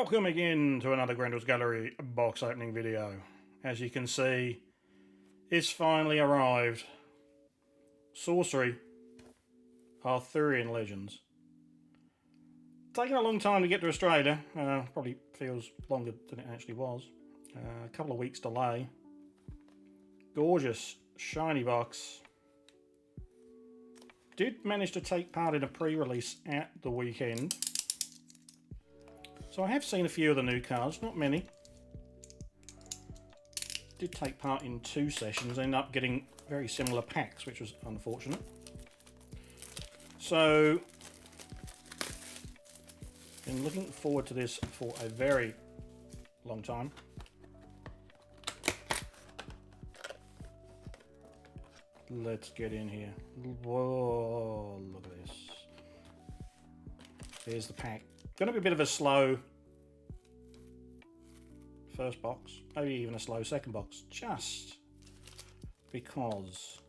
Welcome again to another Grendel's Gallery box opening video. As you can see, it's finally arrived. Sorcery, Arthurian Legends. Taking a long time to get to Australia, probably feels longer than it actually was. A couple of weeks delay. Gorgeous, shiny box. Did manage to take part in a pre-release at the weekend. So I have seen a few of the new cards, not many. Did take part in 2 sessions, ended up getting very similar packs, which was unfortunate. So, been looking forward to this for a very long time. Let's get in here. Whoa, look at this. There's the pack. Going to be a bit of a slow first box, maybe even a slow second box, just because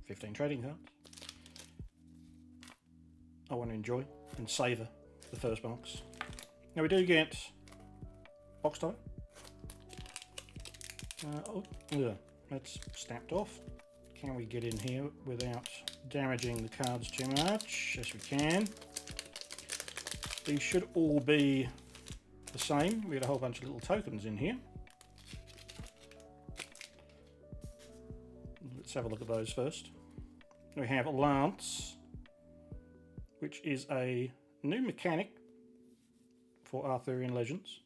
15 trading cards. I want to enjoy and savour the first box. Now we do get box tie. That's snapped off. Can we get in here without damaging the cards too much? Yes, we can. These should all be the same. We had a whole bunch of little tokens in here. Let's have a look at those first. We have a Lance, which is a new mechanic for Arthurian Legends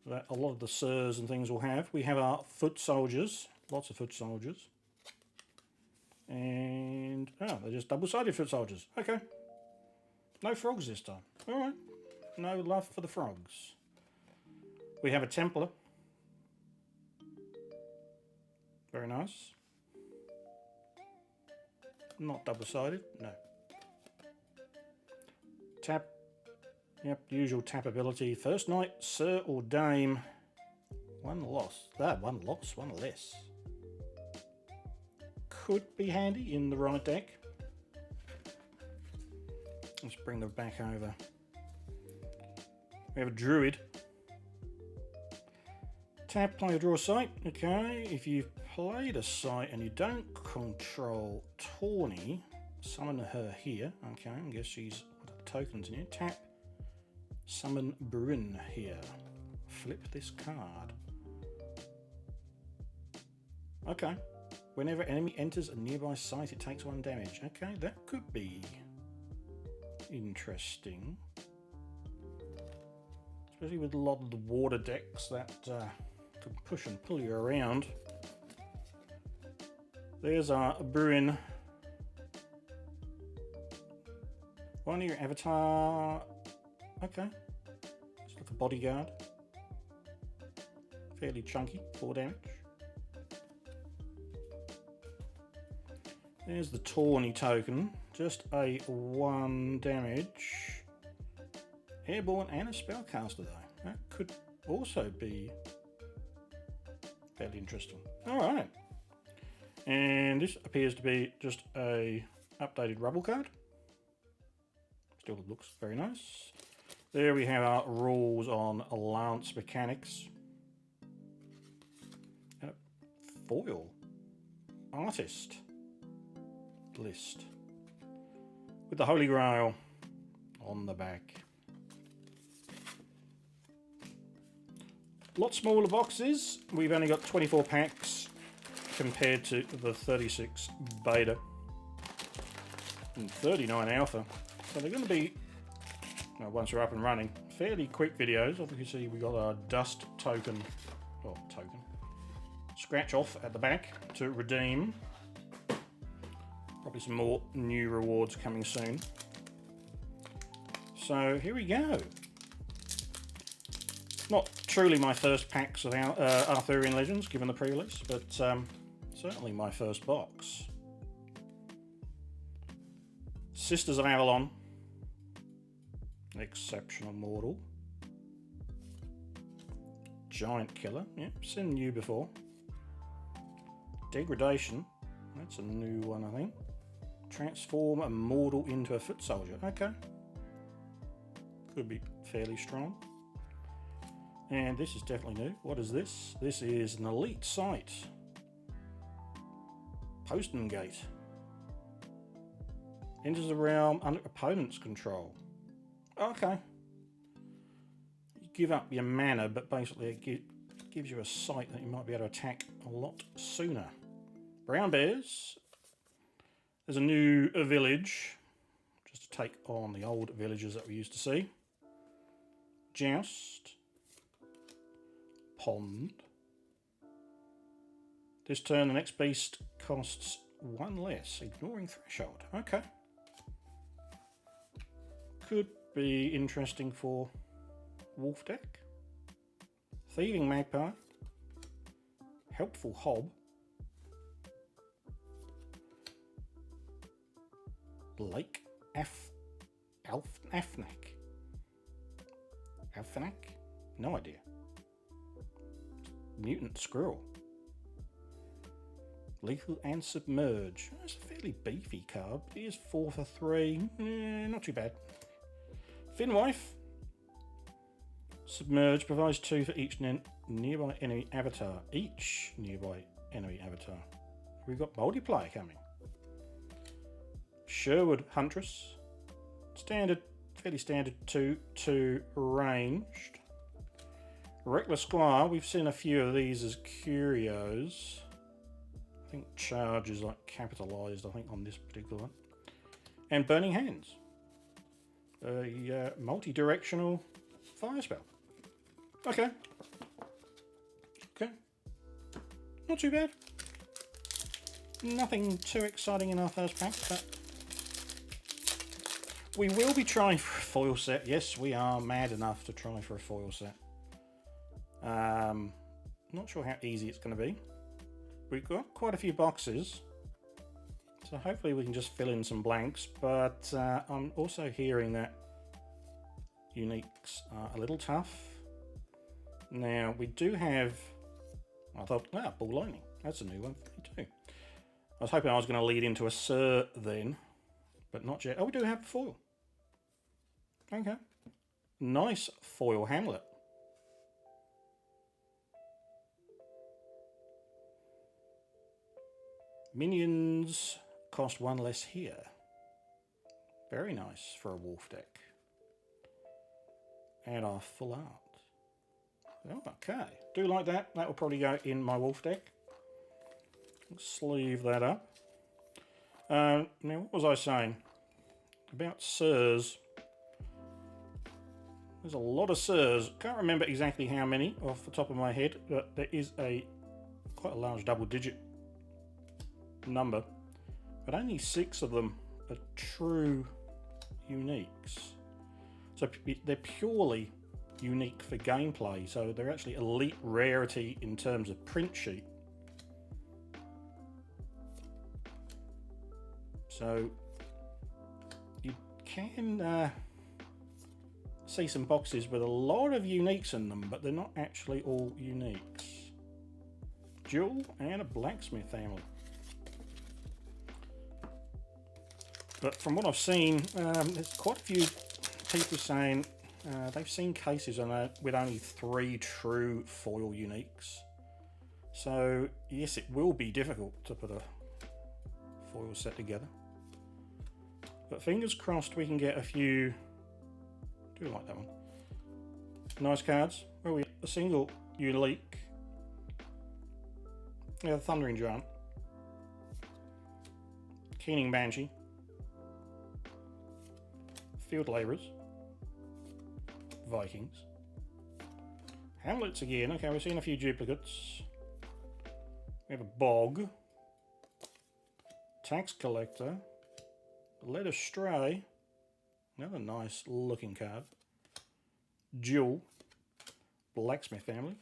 that a lot of the sirs and things will have. We have our foot soldiers, lots of foot soldiers. And, they're just double-sided foot soldiers. Okay. No frogs this time. Alright. No love for the frogs. We have a Templar. Very nice. Not double-sided, no. Tap. Yep, usual tap ability. First knight, sir or dame. One loss. One loss, one less. Could be handy in the right deck. Let's bring them back over. We have a Druid. Tap, play or draw a site. Okay, if you've played a site and you don't control Tawny, summon her here. Okay, I guess she's got tokens in here. Tap, summon Bryn here. Flip this card. Okay. Whenever enemy enters a nearby site, it takes 1 damage. Okay, that could be interesting. Especially with a lot of the water decks that can push and pull you around. There's our Bruin. One of your avatar. Okay. It's like a bodyguard. Fairly chunky, 4 damage. There's the Tawny token, just a 1 damage. Airborne and a spellcaster though. That could also be fairly interesting. Alright. And this appears to be just a updated rubble card. Still looks very nice. There we have our rules on Lance mechanics. Foil. Artist. List with the Holy Grail on the back. Lot smaller boxes. We've only got 24 packs compared to the 36 beta and 39 alpha. So they're going to be, once we're up and running, fairly quick videos. As you can see, we got our dust token, scratch off at the back to redeem. Probably some more new rewards coming soon. So here we go. Not truly my first packs of Arthurian Legends, given the pre-release, but certainly my first box. Sisters of Avalon. Exceptional Mortal. Giant Killer. Yep, seen you before. Degradation. That's a new one, I think. Transform a mortal into a foot soldier. Okay. Could be fairly strong. And this is definitely new. What is this? This is an elite site. Postern Gate. Enters the realm under opponent's control. Okay. You give up your mana, but basically it gives you a site that you might be able to attack a lot sooner. Brown bears. There's a new village, just to take on the old villages that we used to see. Joust. Pond. This turn, the next beast costs 1 less, ignoring threshold. Okay. Could be interesting for wolf deck. Thieving magpie. Helpful hob. Lake Alfnac. Alfnac? No idea. Mutant squirrel. Lethal and submerge. That's a fairly beefy card. He is 4 for 3. Not too bad. Finwife. Submerge provides 2 for each nearby enemy avatar. Each nearby enemy avatar. We've got multiplayer coming. Sherwood Huntress. Standard, fairly standard 2/2 ranged. Reckless Squire. We've seen a few of these as curios. I think charge is like capitalised, I think, on this particular one. And Burning Hands. A multi-directional fire spell. Okay. Okay. Not too bad. Nothing too exciting in our first pack, but we will be trying for a foil set. Yes, we are mad enough to try for a foil set. Not sure how easy it's going to be. We've got quite a few boxes, so hopefully we can just fill in some blanks, but I'm also hearing that uniques are a little tough. Now, we do have, I thought, Bull Lightning. That's a new one for me too. I was hoping I was going to lead into a Sir then, but not yet. Oh, we do have foil. Okay. Nice foil Hamlet. Minions cost 1 less here. Very nice for a wolf deck. And our full art. Oh, okay. Do like that. That will probably go in my wolf deck. Sleeve that up. Now, what was I saying? About Sirs. There's a lot of Sirs. Can't remember exactly how many off the top of my head, but there is quite a large double-digit number. But only 6 of them are true uniques. So they're purely unique for gameplay. So they're actually elite rarity in terms of print sheet. So you can see some boxes with a lot of uniques in them, but they're not actually all uniques. Jewel and a blacksmith family. But from what I've seen, there's quite a few people saying they've seen cases with only 3 true foil uniques. So yes, it will be difficult to put a foil set together. But fingers crossed we can get a few. I do like that one. Nice cards. Well, we a single unique. Yeah, the Thundering Giant. Keening Banshee. Field Labourers. Vikings. Hamlets again. Okay, we've seen a few duplicates. We have a Bog. Tax Collector. Led Astray. Another nice looking card. Jewel. Blacksmith family.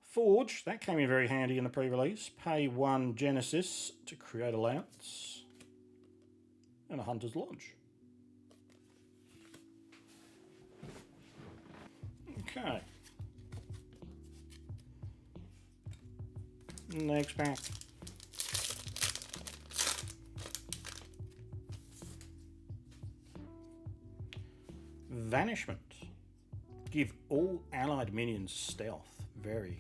Forge. That came in very handy in the pre-release. Pay 1 Genesis to create a Lance. And a Hunter's Lodge. Okay. Next pack. Vanishment. Give all allied minions stealth. Very,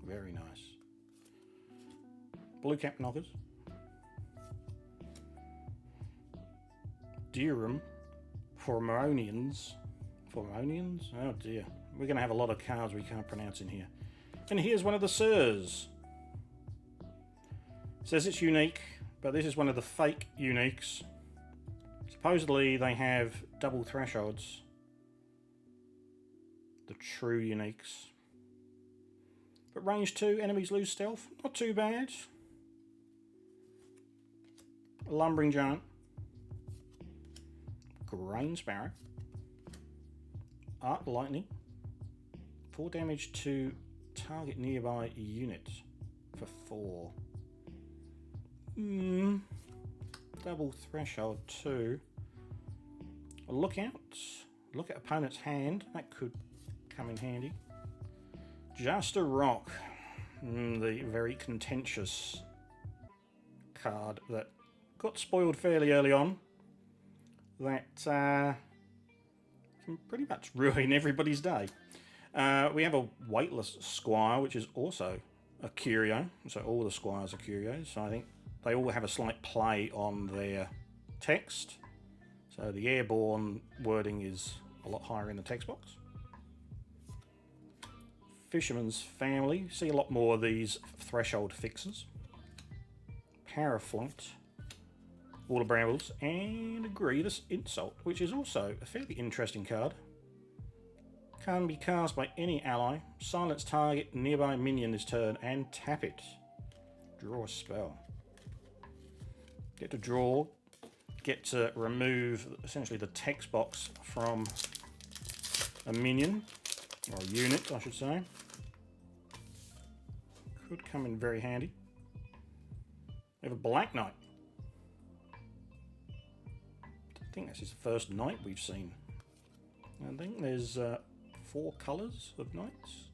very nice. Blue cap knockers. Dirham. Formonians. Formonians? Oh dear. We're going to have a lot of cards we can't pronounce in here. And here's one of the Sirs. It says it's unique, but this is one of the fake uniques. Supposedly they have double thresholds. The true uniques. But range 2, enemies lose stealth. Not too bad. A lumbering giant. Grain sparrow. Arc lightning. 4 damage to target nearby unit for 4. Double threshold 2. Look out. Look at opponent's hand. That could come in handy. Just a rock. The very contentious card that got spoiled fairly early on. That can pretty much ruin everybody's day. We have a weightless squire, which is also a curio. So all the squires are curios. So I think they all have a slight play on their text. So the airborne wording is a lot higher in the text box. Fisherman's Family. See a lot more of these threshold fixes. Paraflight. Water Brambles. And a Grievous Insult, which is also a fairly interesting card. Can be cast by any ally. Silence target nearby minion this turn and tap it. Draw a spell. Get to draw. Get to remove essentially the text box from a minion. Or a unit, I should say. Could come in very handy. We have a Black Knight. I think this is the first knight we've seen. I think there's 4 colours of knights.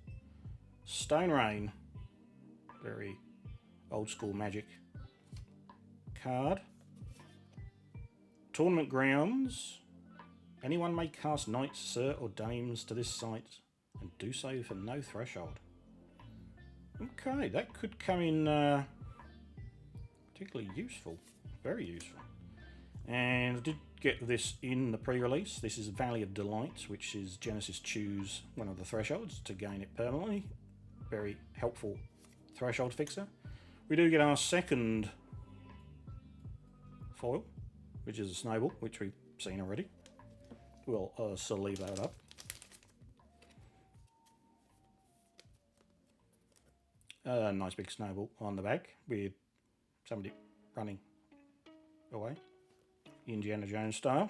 Stone Rain. Very old school magic card. Tournament Grounds. Anyone may cast knights, sir, or dames to this site and do so for no threshold. Okay, that could come in particularly useful. Very useful. And I did get this in the pre-release. This is Valley of Delights, which is Genesis choose one of the thresholds to gain it permanently. Very helpful threshold fixer. We do get our second foil, which is a Snowball, which we've seen already. We'll still leave that up. Nice big snowball on the back with somebody running away. Indiana Jones style.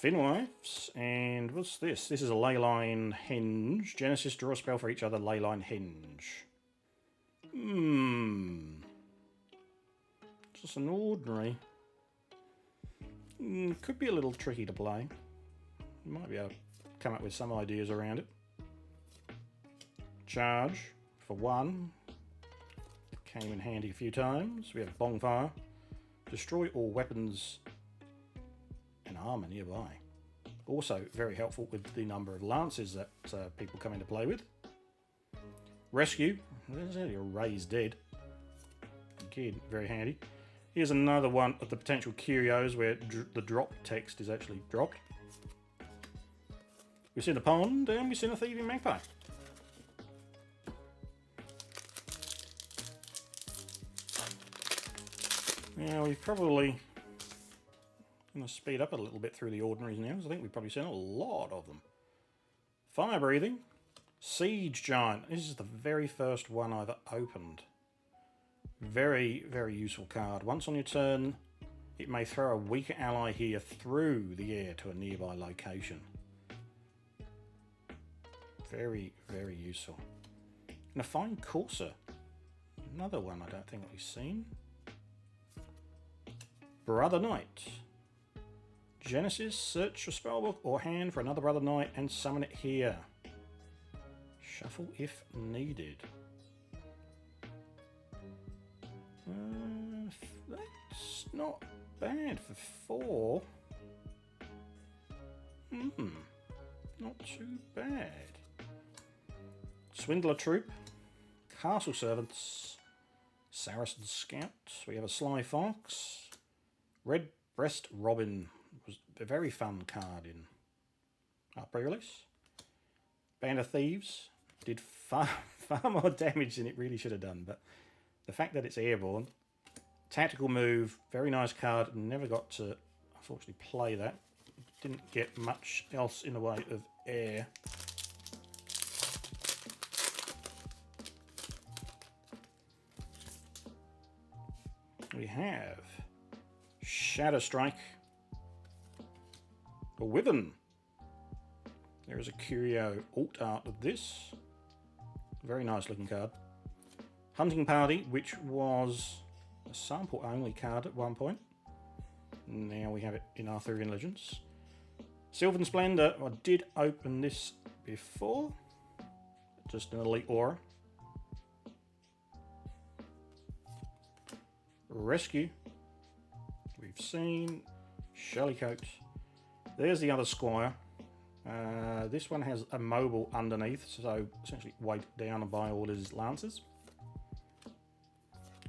Finwives, and what's this? This is a Leyline Henge. Genesis, draw a spell for each other Leyline Henge. Just an ordinary. Could be a little tricky to play. Might be able to come up with some ideas around it. Charge for 1. Came in handy a few times. We have Bonfire. Destroy all weapons and armour nearby. Also very helpful with the number of lances that people come into play with. Rescue. There's only a Raise Dead. Again, very handy. Here's another one of the potential curios where the drop text is actually dropped. We've seen a pond and we've seen a thieving magpie. Now we've probably going to speed up a little bit through the ordinaries now, because I think we've probably seen a lot of them. Fire Breathing. Siege Giant. This is the very first one I've opened. Very, very useful card. Once on your turn, it may throw a weaker ally here through the air to a nearby location. Very, very useful. And a Fine Courser. Another one I don't think we've seen. Brother Knight. Genesis, search your spellbook or hand for another Brother Knight and summon it here. Shuffle if needed. That's not bad for 4. Not too bad. Swindler Troop, Castle Servants, Saracen Scouts. We have a Sly Fox, Red Breast Robin. Was a very fun card in our pre-release. Band of Thieves did far more damage than it really should have done, but the fact that it's airborne, tactical move, very nice card. Never got to unfortunately play that. Didn't get much else in the way of air. We have Shadow Strike, a Wyvern. There is a curio alt art of this. Very nice looking card. Hunting Party, which was a sample only card at one point. Now we have it in Arthurian Legends. Sylvan Splendor, I did open this before. Just an elite aura. Rescue. We've seen Shellycoat. There's the other Squire. This one has a mobile underneath, so essentially weighed down by all his lances.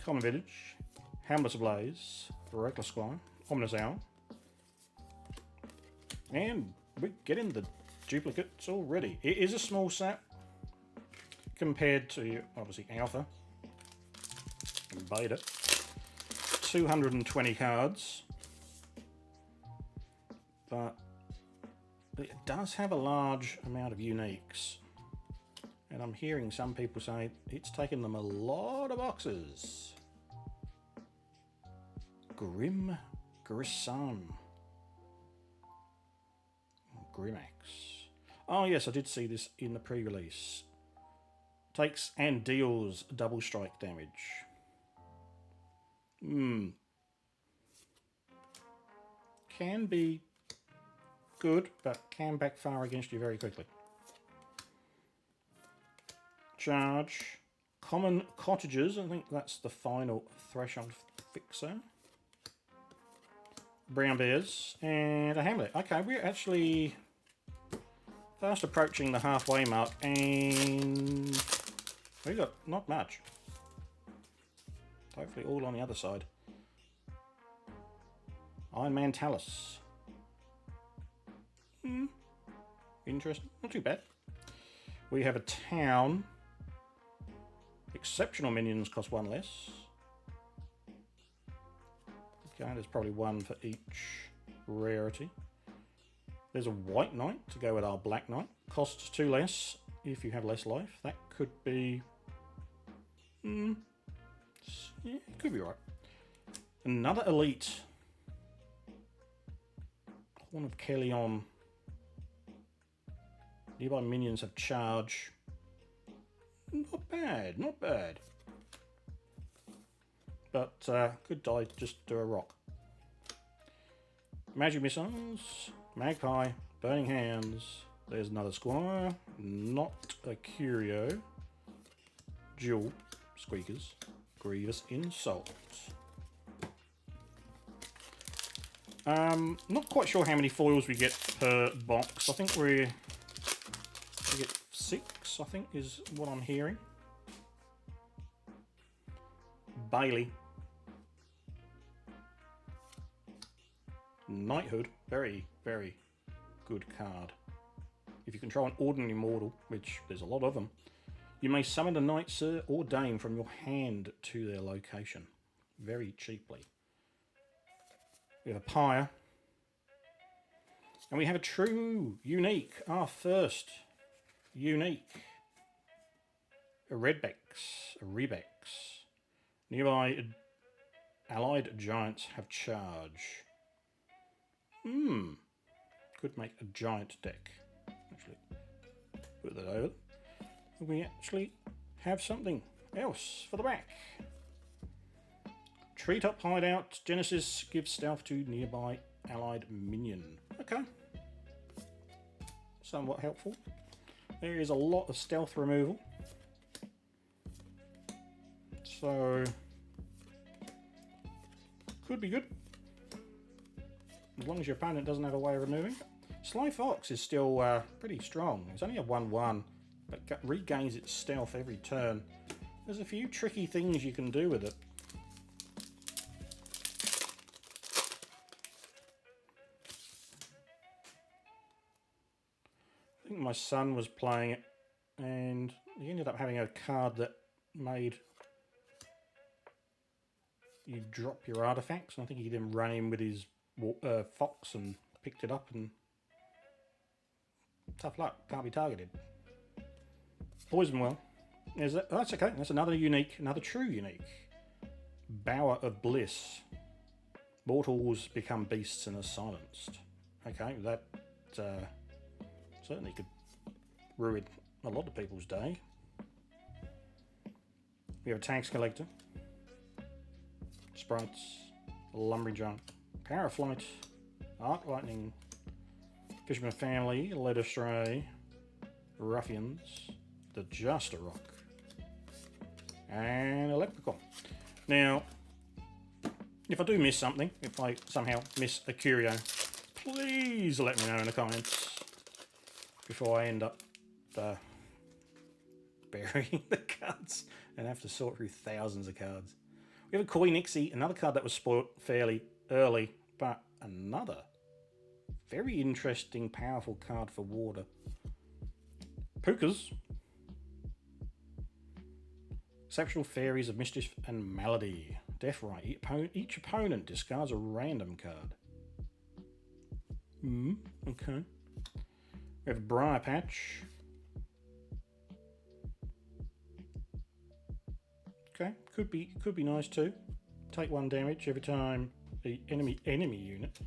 Common Village. Hamlet Ablaze. Reckless Squire. Ominous Owl. And we're getting the duplicates already. It is a small set compared to, obviously, Alpha and Beta. 220 cards. But it does have a large amount of uniques. And I'm hearing some people say it's taken them a lot of boxes. Grim Grissom. Grimax. Oh yes, I did see this in the pre-release. Takes and deals double strike damage. Can be good, but can backfire against you very quickly. Charge. Common Cottages, I think that's the final threshold fixer. Brown Bears, and a Hamlet. Okay, we're actually fast approaching the halfway mark, and we got not much. Hopefully all on the other side. Iron Man Talus. Interesting. Not too bad. We have a town. Exceptional minions cost 1 less. Okay, there's probably 1 for each rarity. There's a White Knight to go with our Black Knight. Costs 2 less if you have less life. That could be... yeah, it could be right. Another Elite. Horn of Kellion. Nearby minions have charge. Not bad, not bad. But could die just to a rock. Magic Missiles, Magpie, Burning Hands. There's another Squire, not a Curio. Jewel, Squeakers, Grievous Insult. Not quite sure how many foils we get per box. I think we get 6, I think is what I'm hearing. Bailey. Knighthood, very, very good card. If you control an ordinary mortal, which there's a lot of them, you may summon a knight, sir, or dame from your hand to their location, very cheaply. We have a pyre. And we have a true unique, our first unique. A Redbex, a Rebex. Nearby allied giants have charge. Could make a giant deck. Actually, put that over. We actually have something else for the back. Treetop Hideout. Genesis gives stealth to nearby allied minion. Okay. Somewhat helpful. There is a lot of stealth removal. So, could be good. as long as your opponent doesn't have a way of removing it. Sly Fox is still pretty strong. It's only a 1-1, but regains its stealth every turn. There's a few tricky things you can do with it. I think my son was playing it, and he ended up having a card that made you drop your artifacts, and I think he then ran in with his fox and picked it up, and tough luck, can't be targeted. Poison well. That's okay, that's another true unique. Bower of Bliss. Mortals become beasts and are silenced. Okay, that certainly could ruin a lot of people's day. We have a Tax Collector. Sprites. Lumbering Giant. Power of Flight. Arc Lightning. Fisherman Family. Led Astray. Ruffians. The Juster Rock. And Electrical. Now, if I do miss something, if I somehow miss a curio, please let me know in the comments before I end up burying the cards and have to sort through thousands of cards. We have a Koi Nixie, another card that was spoiled fairly early, but another very interesting, powerful card for water. Pukas. Exceptional Fairies of Mischief and Malady. Death Right. Each opponent discards a random card. Okay. We have a Briar Patch. Okay, could be nice too. Take 1 damage every time the enemy unit.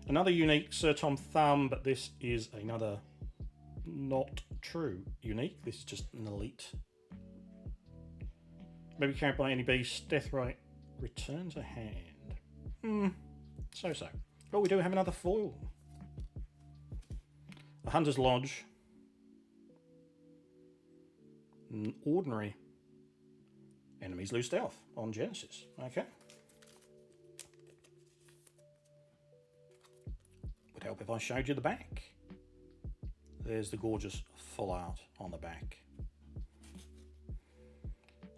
Another unique Sir Tom Thumb, but this is another not true unique. This is just an elite. Maybe carried by any beast. Deathrite returns a hand. So. But we do have another foil. A Hunter's Lodge. An ordinary. Enemies lose stealth on Genesis. Okay. Would help if I showed you the back. There's the gorgeous full art on the back.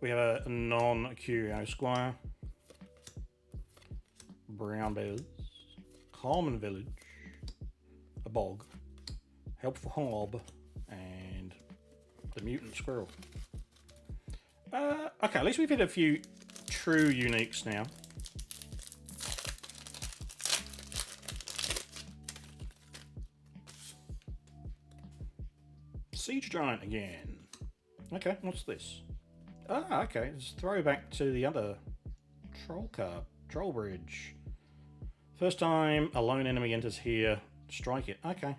We have a non-Curio Squire. Brown Bears. Common Village. A Bog. Helpful Hob. And the Mutant Squirrel. Okay, at least we've hit a few true uniques now. Siege Giant again. Okay, what's this? Ah, okay, it's a throwback to the other troll card, Troll Bridge. First time a lone enemy enters here, strike it. Okay,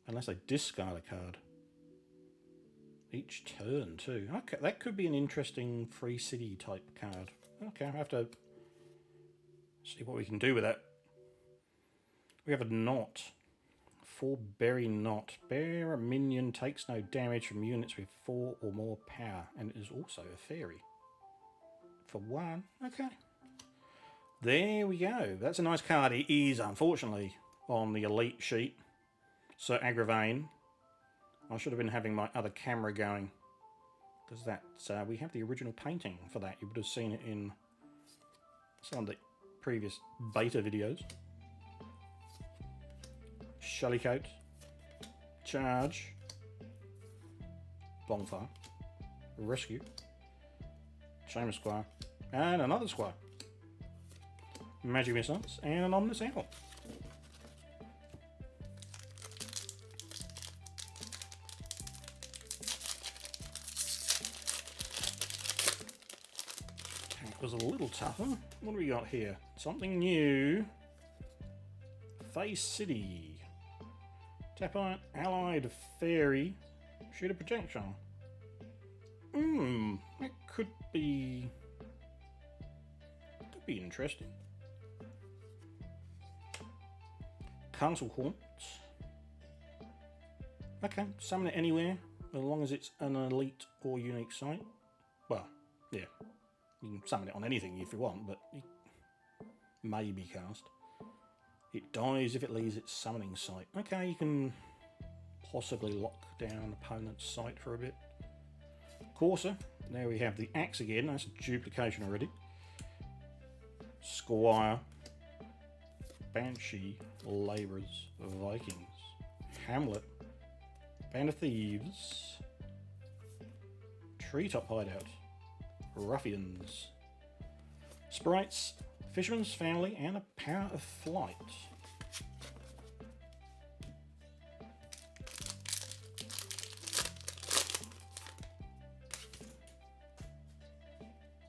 unless they discard a card. Each turn too. Okay, that could be an interesting free city type card. Okay, I have to see what we can do with that. We have a Knot. 4 Berry Knot. Bear a minion takes no damage from units with 4 or more power, and it is also a fairy. For 1. Okay. There we go. That's a nice card. It is, unfortunately, on the elite sheet. Sir Agravain. I should have been having my other camera going, because that's we have the original painting for that. You would have seen it in some of the previous beta videos. Shellycoat, Charge, Bonfire, Rescue, Shaman Squire, and another Squire. Magic Missiles, and an Omnis Owl. Was a little tougher. What do we got here? Something new. Face City. Tap on Allied Fairy. Shoot a protection. That could be interesting. Council Haunt. Okay, summon it anywhere, as long as it's an elite or unique site. Well, yeah. You can summon it on anything if you want, but it may be cast. It dies if it leaves its summoning site. Okay, you can possibly lock down opponent's site for a bit. Courser. There we have the axe again. That's a duplication already. Squire. Banshee. Labourers. Vikings. Hamlet. Band of Thieves. Treetop Hideout. Ruffians. Sprites. Fisherman's Family. And a Power of Flight.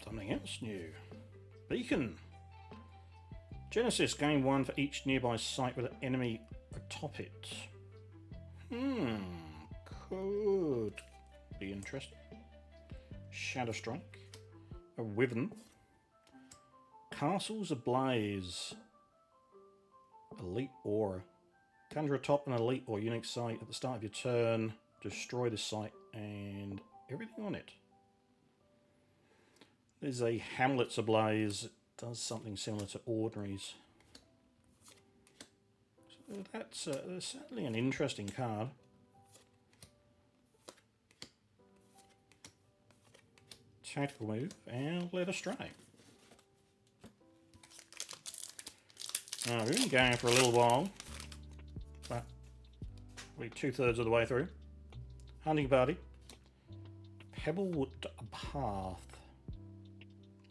Something else new. Beacon. Genesis, gain 1 for each nearby site with an enemy atop it. Could be interesting. Shadow Strike. A Wyvern. Castles Ablaze. Elite Aura. Conjure atop an elite or unique site at the start of your turn. Destroy the site and everything on it. There's a Hamlet's Ablaze. It does something similar to Ordinaries. So that's certainly an interesting card. Tactical move and Led Astray. We've been going for a little while, but we're 2/3 of the way through. Hunting Party. Pebblewood Path.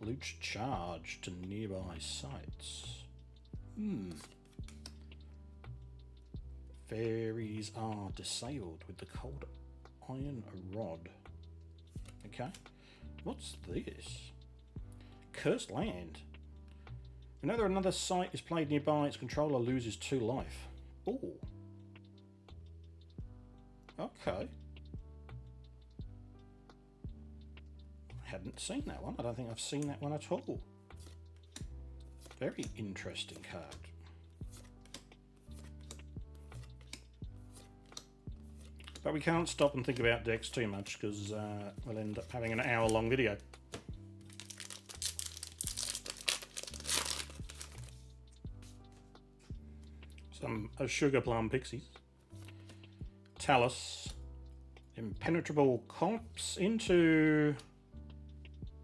Loot charge to nearby sites. Fairies are disabled with the cold iron rod. Okay. What's this? Cursed Land. Whenever another site is played nearby, its controller loses 2 life. Ooh. Okay. Hadn't seen that one. I don't think I've seen that one at all. Very interesting card. But we can't stop and think about decks too much because we'll end up having an hour-long video. Some Sugar Plum Pixies. Talus. Impenetrable Comps into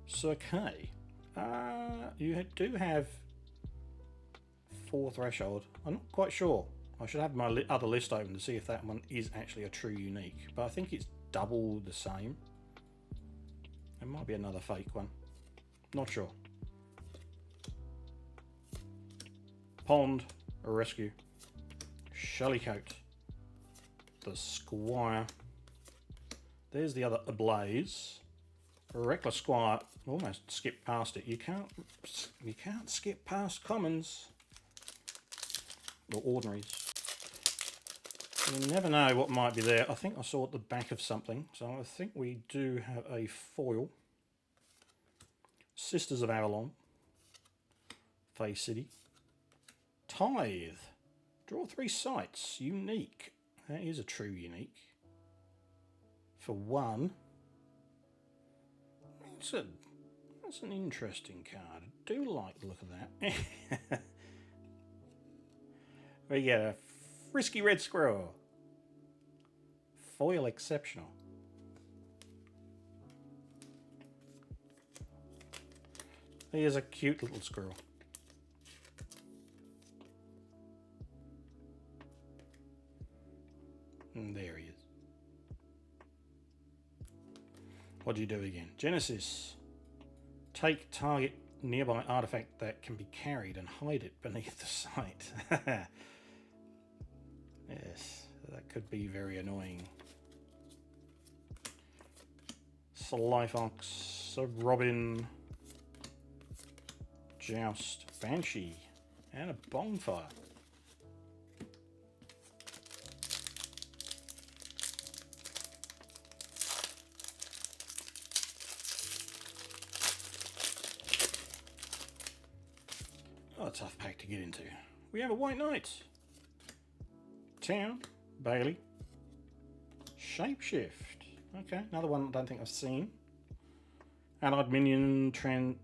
Cirque. You do have 4 threshold. I'm not quite sure. I should have my other list open to see if that one is actually a true unique. But I think it's double the same. It might be another fake one. Not sure. Pond. A Rescue. Shellycoat. The Squire. There's the other Ablaze. Reckless Squire. Almost skipped past it. You can't skip past commons. Or ordinaries. You never know what might be there. I think I saw at the back of something. So I think we do have a foil. Sisters of Avalon. Fey City. Tithe. Draw 3 sites. Unique. That is a true unique. For 1. That's an interesting card. I do like the look of that. We get a Frisky Red Squirrel. Foil exceptional. Here's a cute little squirrel. And there he is. What do you do again? Genesis. Take target nearby artifact that can be carried and hide it beneath the site. Yes, that could be very annoying. Sly Fox, a Robin, Joust, Banshee, and a Bonfire. Oh, a tough pack to get into. We have a White Knight. Town, Bailey, Shapeshift. Okay, another one I don't think I've seen. Allied minion tries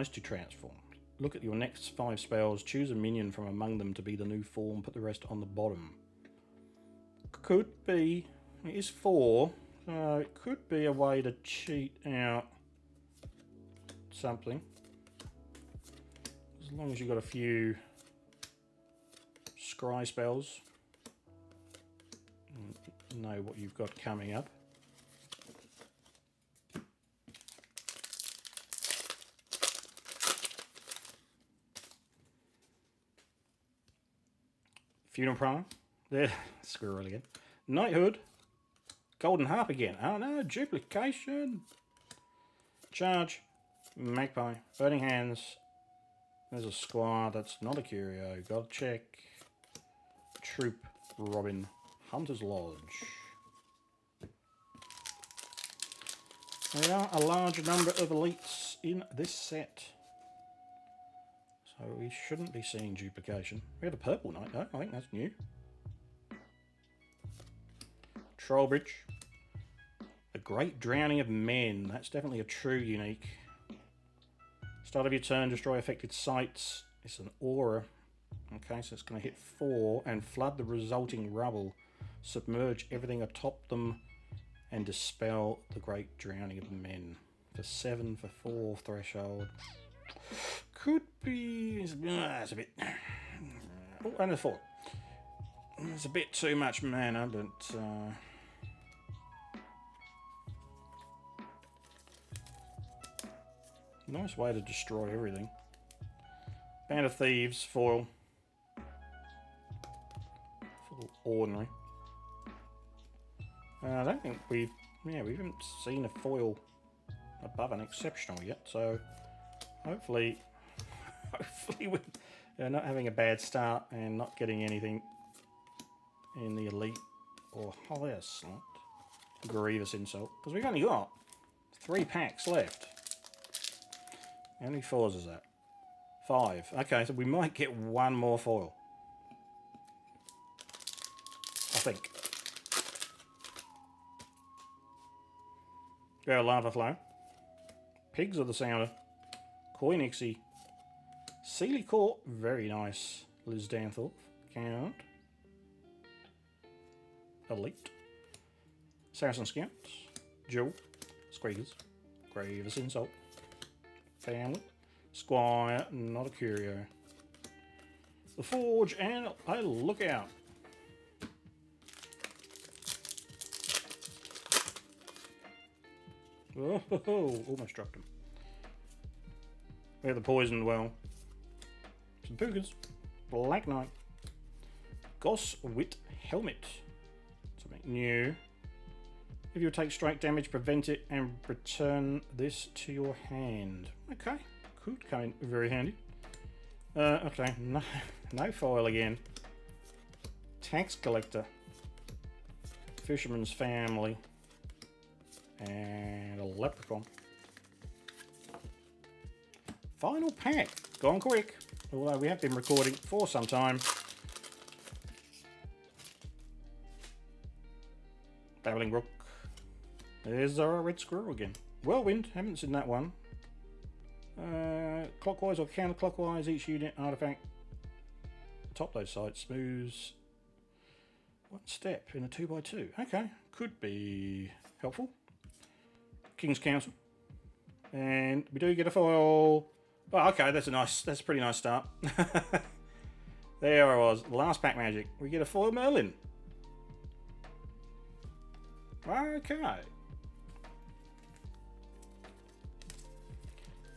to transform. Look at your next 5 spells. Choose a minion from among them to be the new form. Put the rest on the bottom. Could be... It is 4. So it could be a way to cheat out something. As long as you've got a few scry spells. Know what you've got coming up. Funeral Prime. There, squirrel again. Knighthood. Golden Harp again. Oh no, duplication. Charge. Magpie. Burning Hands. There's a squire. That's not a curio. Gotta check. Troop. Robin. Hunter's Lodge. There are a large number of elites in this set. So we shouldn't be seeing duplication. We have a purple knight though. I think that's new. Trollbridge. A Great Drowning of Men. That's definitely a true unique. Start of your turn, destroy affected sites. It's an aura. Okay, so it's going to hit 4 and flood the resulting rubble. Submerge everything atop them and dispel the Great Drowning of Men. For 7 for 4 threshold. Could be... it's a bit... Oh, and a 4. It's a bit too much mana, but... nice way to destroy everything. Band of Thieves, foil. Full ordinary. I don't think we haven't seen a foil above an exceptional yet, so hopefully we're not having a bad start and not getting anything in the elite or higher slot. Grievous Insult, because we've only got 3 packs left. How many foils is that? 5. Okay, so we might get 1 more foil. I think. Go Lava Flow. Pigs of the Sounder. Coinixie. Sealy Court. Very nice. Liz Danthorpe. Count. Elite. Saracen Scouts. Jewel. Squeakers. Grievous Insult. Family. Squire, not a curio. The Forge and a Lookout. Oh, almost dropped him. We have the Poisoned Well. Some Pukas. Black Knight. Goss Wit Helmet. Something new. If you take strike damage, prevent it and return this to your hand. Okay, could come in very handy. Okay, no foil again. Tax Collector. Fisherman's Family. And a Leprechaun. Final pack. Gone quick. Although we have been recording for some time. Babbling Brook. There's our red squirrel again. Whirlwind, haven't seen that one. Clockwise or counterclockwise, each unit artifact. Top those sides, smooths 1 step in a 2x2. Okay, could be helpful. King's Council. And we do get a foil. Oh, okay, that's a pretty nice start. There I was, last pack magic. We get a foil Merlin. Okay.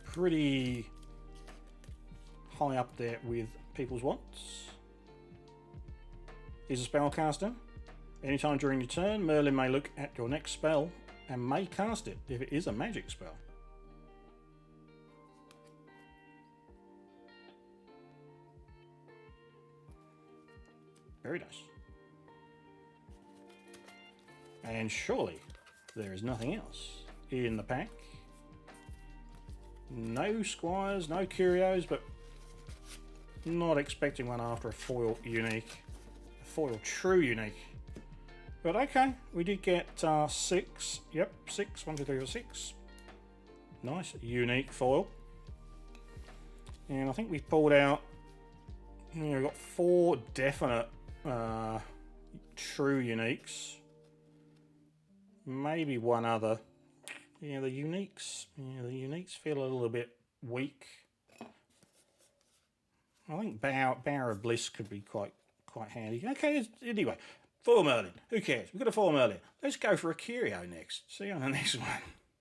Pretty high up there with people's wants. Here's a spellcaster. Anytime during your turn, Merlin may look at your next spell and may cast it if it is a magic spell. Very nice. And surely there is nothing else in the pack. No squires, no curios, but not expecting one after a foil unique. A foil true unique. But okay, we did get 6. Yep, 6. 1, 2, 3, 4, 6. Nice, unique foil. And I think we've pulled out, we've got 4 definite true uniques. Maybe one other. Yeah, the uniques feel a little bit weak. I think Bower of Bliss could be quite handy. Okay, anyway, 4 Merlin. Who cares? We've got a 4 Merlin. Let's go for a Curio next. See you on the next one.